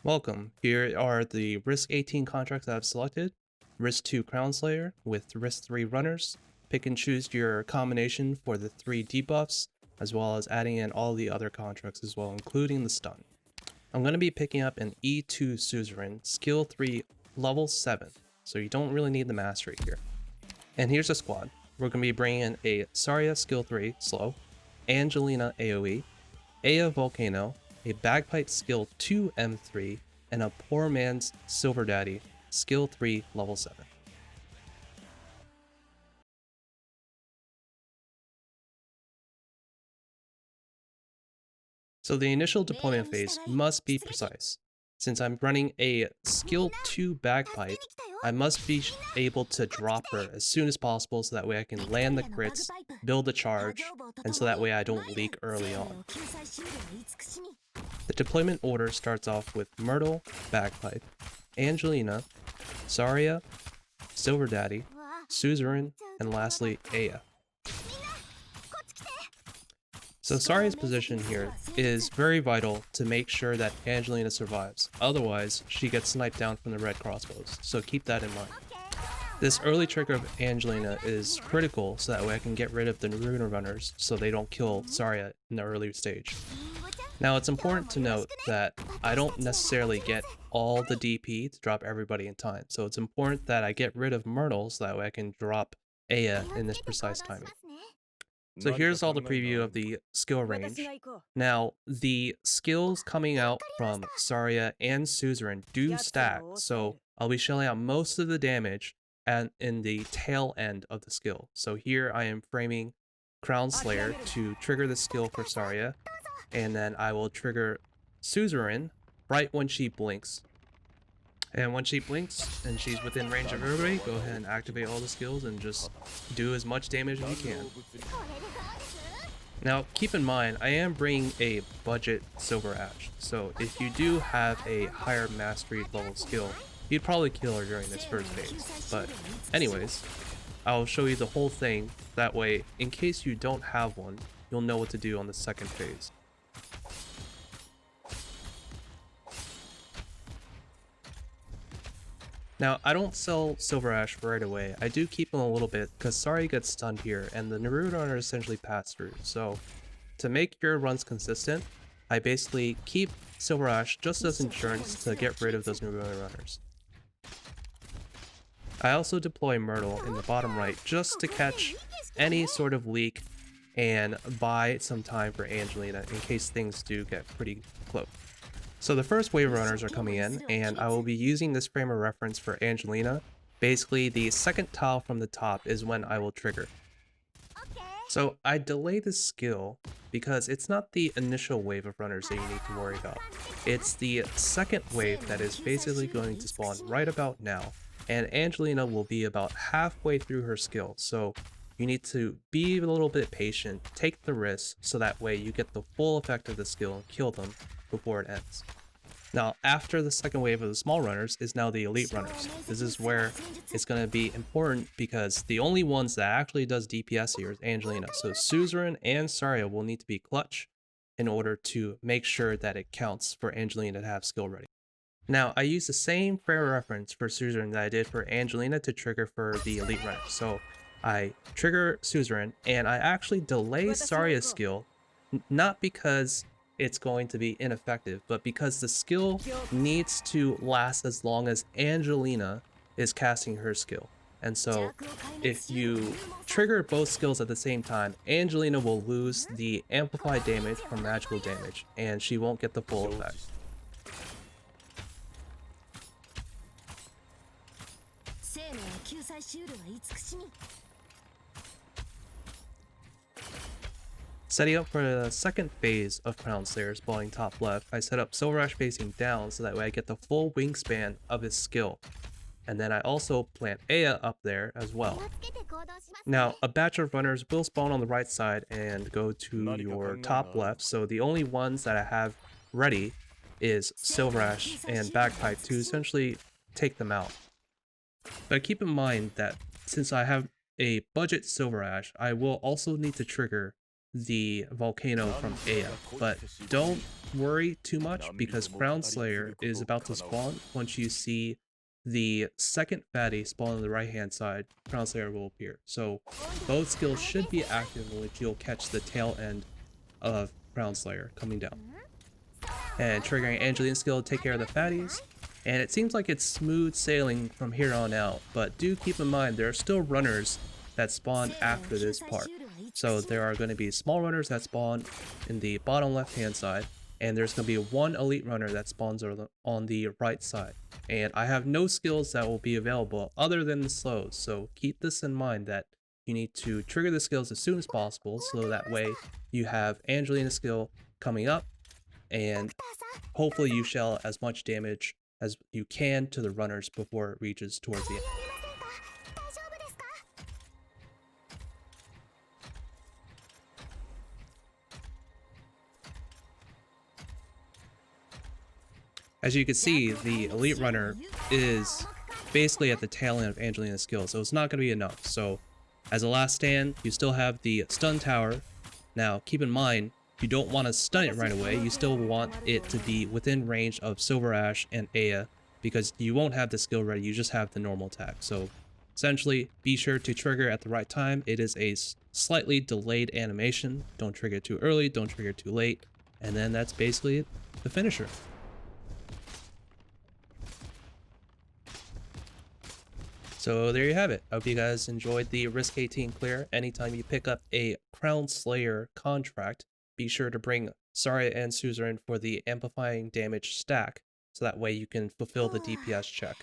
Welcome. Here are the Risk 18 contracts that I've selected. Risk 2 Crownslayer with Risk 3 runners. Pick and choose your combination for the 3 debuffs, as well as adding in all the other contracts as well, including the stun. I'm going to be picking up an E2 Suzuran, skill 3, level 7, so you don't really need the mastery here. And here's the squad. We're going to be bringing in a Saria skill 3, slow, Angelina AoE, Aya Volcano, a Bagpipe skill 2 M3, and a Poor Man's Silver Daddy skill 3 level 7. So the initial deployment phase must be precise. Since I'm running a skill 2 Bagpipe, I must be able to drop her as soon as possible so that way I can land the crits, build the charge, and so that way I don't leak early on. The deployment order starts off with Myrtle, Bagpipe, Angelina, Saria, Silver Daddy, Suzuran, and lastly Aya. So Saria's position here is very vital to make sure that Angelina survives, otherwise she gets sniped down from the red crossbows, so keep that in mind. This early trigger of Angelina is critical so that way I can get rid of the Runa runners so they don't kill Saria in the early stage. Now it's important to note that I don't necessarily get all the DP to drop everybody in time, so it's important that I get rid of Myrtle so that way I can drop Aya in this precise timing. So here's all the preview of the skill range. Now, the skills coming out from Saria and Suzuran do stack, so I'll be shelling out most of the damage in the tail end of the skill. So here I am framing Crownslayer to trigger the skill for Saria, and then I will trigger Suzuran right when she blinks. And when she blinks and she's within range of everybody, go ahead and activate all the skills and just do as much damage as you can. Now, keep in mind, I am bringing a budget Silver Ash, so if you do have a higher mastery level skill, you'd probably kill her during this first phase. But anyways, I'll show you the whole thing, that way, in case you don't have one, you'll know what to do on the second phase. Now, I don't sell Silver Ash right away. I do keep them a little bit because Saria gets stunned here and the Naruto runner essentially pass through. So to make your runs consistent, I basically keep Silver Ash just as insurance to get rid of those Naruto runners. I also deploy Myrtle in the bottom right just to catch any sort of leak and buy some time for Angelina in case things do get pretty close. So the first wave runners are coming in, and I will be using this frame of reference for Angelina. Basically, the second tile from the top is when I will trigger. So I delay this skill because it's not the initial wave of runners that you need to worry about. It's the second wave that is basically going to spawn right about now, and Angelina will be about halfway through her skill, so you need to be a little bit patient, take the risk, so that way you get the full effect of the skill and kill them before it ends. Now, after the second wave of the small runners is now the elite runners. This is where it's going to be important because the only ones that actually does DPS here is Angelina. So Suzuran and Saria will need to be clutch in order to make sure that it counts for Angelina to have skill ready. Now, I use the same frame of reference for Suzuran that I did for Angelina to trigger for the elite runners. So I trigger Suzuran and I actually delay Saria's skill, not because it's going to be ineffective, but because the skill needs to last as long as Angelina is casting her skill. And so if you trigger both skills at the same time, Angelina will lose the amplified damage from magical damage, and she won't get the full effect. Setting up for the second phase of Crownslayer spawning top left, I set up Silver Ash facing down so that way I get the full wingspan of his skill. And then I also plant Aya up there as well. Now, a batch of runners will spawn on the right side and go to your top left, so the only ones that I have ready is Silver Ash and Bagpipe to essentially take them out. But keep in mind that since I have a budget Silver Ash, I will also need to trigger the volcano from Aya, but don't worry too much because Crownslayer is about to spawn. Once you see the second fatty spawn on the right hand side, Crownslayer will appear. So both skills should be active, which you'll catch the tail end of Crownslayer coming down. And triggering Angeline's skill to take care of the fatties. And it seems like it's smooth sailing from here on out, but do keep in mind there are still runners that spawn after this part. So there are going to be small runners that spawn in the bottom left hand side, and there's going to be one elite runner that spawns on the right side. And I have no skills that will be available other than the slows, so keep this in mind that you need to trigger the skills as soon as possible, so that way you have Angelina's skill coming up, and hopefully you shell as much damage as you can to the runners before it reaches towards the end. As you can see, the elite runner is basically at the tail end of Angelina's skill, so it's not going to be enough. So as a last stand, you still have the stun tower. Now keep in mind, you don't want to stun it right away. You still want it to be within range of Silver Ash and Aya, because you won't have the skill ready, you just have the normal attack. So essentially, be sure to trigger at the right time. It is a slightly delayed animation. Don't trigger it too early, don't trigger it too late, and then that's basically the finisher. So there you have it. I hope you guys enjoyed the Risk 18 clear. Anytime you pick up a Crownslayer contract, be sure to bring Saria and Suzuran for the amplifying damage stack, so that way you can fulfill the DPS check.